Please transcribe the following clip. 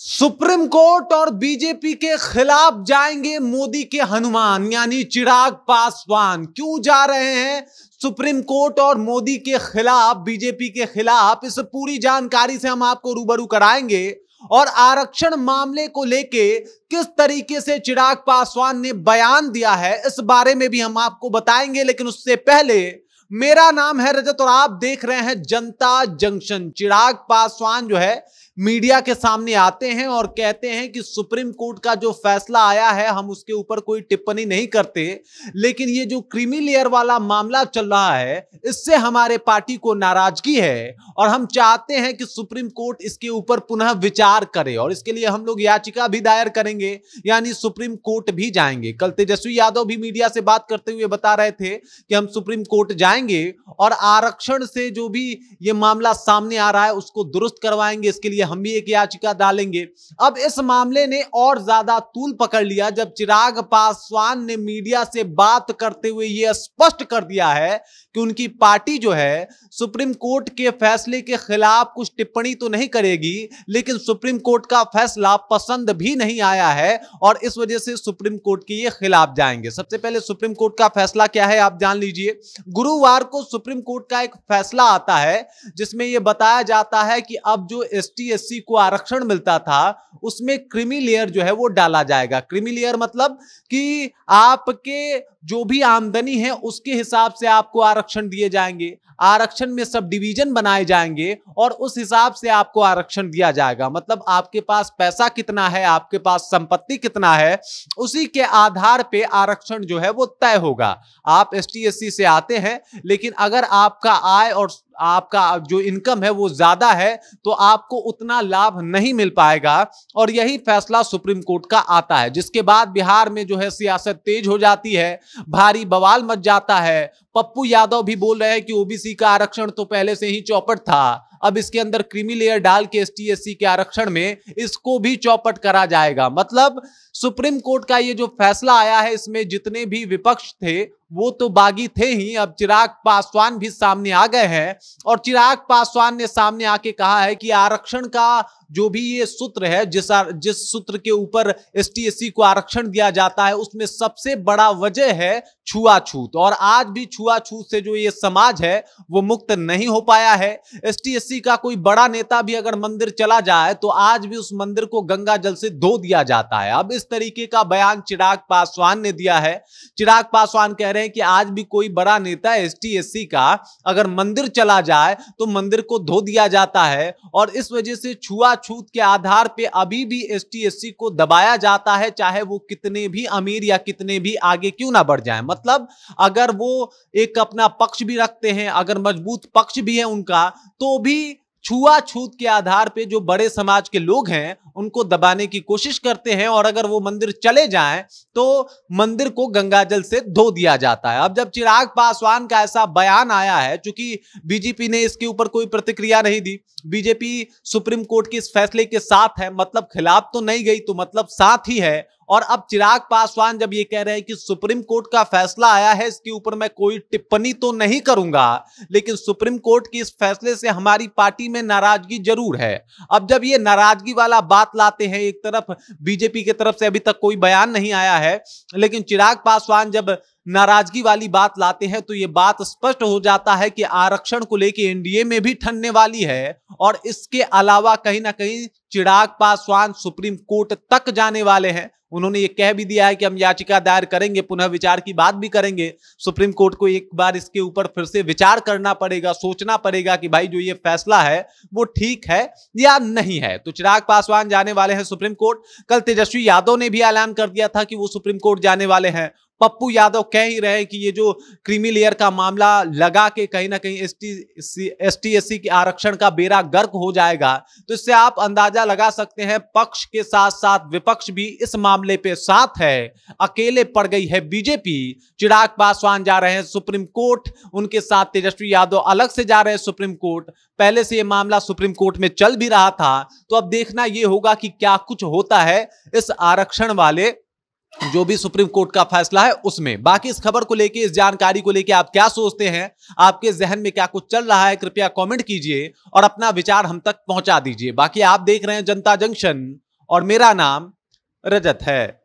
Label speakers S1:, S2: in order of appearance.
S1: Supreme court और BJP के खिलाफ जाएंगे मोदी के हनुमान यानी चिराग पासवान। क्यों जा रहे हैं सुप्रीम कोर्ट और मोदी के खिलाफ, बीजेपी के खिलाफ, इस पूरी जानकारी से हम आपको रूबरू कराएंगे। और आरक्षण मामले को लेके किस तरीके से चिराग पासवान ने बयान दिया है, इस बारे में भी हम आपको बताएंगे। लेकिन उससे पहले, मेरा नाम है रजत और आप देख रहे हैं जनता जंक्शन। चिराग पासवान जो है मीडिया के सामने आते हैं और कहते हैं कि सुप्रीम कोर्ट का जो फैसला आया है हम उसके ऊपर कोई टिप्पणी नहीं करते, लेकिन ये जो क्रीमी लेयर वाला मामला चल रहा है इससे हमारे पार्टी को नाराजगी है और हम चाहते हैं कि सुप्रीम कोर्ट इसके ऊपर पुनः विचार करे और इसके लिए हम लोग याचिका भी दायर करेंगे, यानी सुप्रीम कोर्ट भी जाएंगे। कल तेजस्वी यादव भी मीडिया से बात करते हुए बता रहे थे कि हम सुप्रीम कोर्ट जाएंगे और आरक्षण से जो भी ये मामला सामने आ रहा है उसको दुरुस्त करवाएंगे। इसके लिए हम भी एक याचिका डालेंगे। अब इस मामले ने और ज्यादा तूल पकड़ लिया जब चिराग पासवान ने मीडिया से बात करते हुए यह स्पष्ट कर दिया है कि उनकी पार्टी जो है सुप्रीम कोर्ट के फैसले के खिलाफ कुछ टिप्पणी तो नहीं करेगी, लेकिन सुप्रीम कोर्ट का फैसला पसंद भी नहीं आया है और इस वजह से सुप्रीम कोर्ट के ये खिलाफ जाएंगे। सबसे पहले सुप्रीम कोर्ट का फैसला क्या है आप जान लीजिए। गुरुवार को सुप्रीम कोर्ट का एक फैसला आता है जिसमें यह बताया जाता है कि अब जो एसटी एससी को आरक्षण मिलता था उसमें क्रीमी लेयर जो है वो डाला जाएगा। क्रीमी लेयर मतलब कि आपके जो भी आमदनी है उसके हिसाब से आपको आरक्षण दिए जाएंगे। आरक्षण में सब डिवीजन बनाए जाएंगे और उस हिसाब से आपको आरक्षण दिया जाएगा। मतलब आपके पास पैसा कितना है, आपके पास संपत्ति कितना है, उसी के आधार पे आरक्षण जो है वो तय होगा। आप एसटी एससी से आते हैं, लेकिन अगर आपका आय और आपका जो इनकम है वो ज्यादा है तो आपको उतना लाभ नहीं मिल पाएगा और यही फैसला सुप्रीम कोर्ट का आता है। जिसके बाद बिहार में जो है सियासत तेज हो जाती है, भारी बवाल मच जाता है। पप्पू यादव भी बोल रहे हैं कि ओबीसी का आरक्षण तो पहले से ही चौपट था, अब इसके अंदर क्रीमी लेयर डाल के एसटी एससी के आरक्षण में इसको भी चौपट करा जाएगा। मतलब सुप्रीम कोर्ट का ये जो फैसला आया है इसमें जितने भी विपक्ष थे वो तो बागी थे ही, अब चिराग पासवान भी सामने आ गए हैं और चिराग पासवान ने सामने आके कहा है कि आरक्षण का जो भी ये सूत्र है, जिस सूत्र के ऊपर एसटी एससी को आरक्षण दिया जाता है उसमें सबसे बड़ा वजह है छुआछूत। और आज भी छुआछूत से जो ये समाज है वो मुक्त नहीं हो पाया है। एसटी एससी का कोई बड़ा नेता भी अगर मंदिर चला जाए तो आज भी उस मंदिर को गंगा जल से धो दिया जाता है। अब इस तरीके का बयान चिराग पासवान ने दिया है। चिराग पासवान कह रहे हैं कि आज भी कोई बड़ा नेता एसटी एससी का अगर मंदिर चला जाए तो मंदिर को धो दिया जाता है और इस वजह से छुआछूत के आधार पे अभी भी एसटी एससी को दबाया जाता है, चाहे वो कितने भी अमीर या कितने भी आगे क्यों ना बढ़ जाए। मतलब अगर वो एक अपना पक्ष भी रखते हैं, अगर मजबूत पक्ष भी है उनका, तो भी छुआछूत के आधार पे जो बड़े समाज के लोग हैं उनको दबाने की कोशिश करते हैं और अगर वो मंदिर चले जाएं तो मंदिर को गंगाजल से धो दिया जाता है। अब जब चिराग पासवान का ऐसा बयान आया है, चूंकि बीजेपी ने इसके ऊपर कोई प्रतिक्रिया नहीं दी, बीजेपी सुप्रीम कोर्ट के इस फैसले के साथ है, मतलब खिलाफ तो नहीं गई तो मतलब साथ ही है। और अब चिराग पासवान जब ये कह रहे हैं कि सुप्रीम कोर्ट का फैसला आया है इसके ऊपर मैं कोई टिप्पणी तो नहीं करूंगा, लेकिन सुप्रीम कोर्ट के इस फैसले से हमारी पार्टी में नाराजगी जरूर है। अब जब ये नाराजगी वाला बात लाते हैं, एक तरफ बीजेपी की तरफ से अभी तक कोई बयान नहीं आया है, लेकिन चिराग पासवान जब नाराजगी वाली बात लाते हैं तो यह बात स्पष्ट हो जाता है कि आरक्षण को लेकर एनडीए में भी ठनने वाली है और इसके अलावा कहीं ना कहीं चिराग पासवान सुप्रीम कोर्ट तक जाने वाले हैं। उन्होंने ये कह भी दिया है कि हम याचिका दायर करेंगे, पुनः विचार की बात भी करेंगे। सुप्रीम कोर्ट को एक बार इसके ऊपर फिर से विचार करना पड़ेगा, सोचना पड़ेगा कि भाई जो ये फैसला है वो ठीक है या नहीं है। तो चिराग पासवान जाने वाले हैं सुप्रीम कोर्ट। कल तेजस्वी यादव ने भी ऐलान कर दिया था कि वो सुप्रीम कोर्ट जाने वाले हैं। पप्पू यादव कह ही रहे कि ये जो क्रीमी लेयर का मामला लगा के कहीं ना कहीं एसटी एससी के आरक्षण का बेड़ा गर्क हो जाएगा। तो इससे आप अंदाजा लगा सकते हैं पक्ष के साथ साथ विपक्ष भी इस मामले पे साथ है। अकेले पड़ गई है बीजेपी। चिराग पासवान जा रहे हैं सुप्रीम कोर्ट, उनके साथ तेजस्वी यादव अलग से जा रहे हैं सुप्रीम कोर्ट। पहले से ये मामला सुप्रीम कोर्ट में चल भी रहा था, तो अब देखना यह होगा कि क्या कुछ होता है इस आरक्षण वाले जो भी सुप्रीम कोर्ट का फैसला है उसमें। बाकी इस खबर को लेके, इस जानकारी को लेके आप क्या सोचते हैं, आपके जहन में क्या कुछ चल रहा है, कृपया कमेंट कीजिए और अपना विचार हम तक पहुंचा दीजिए। बाकी आप देख रहे हैं जनता जंक्शन और मेरा नाम रजत है।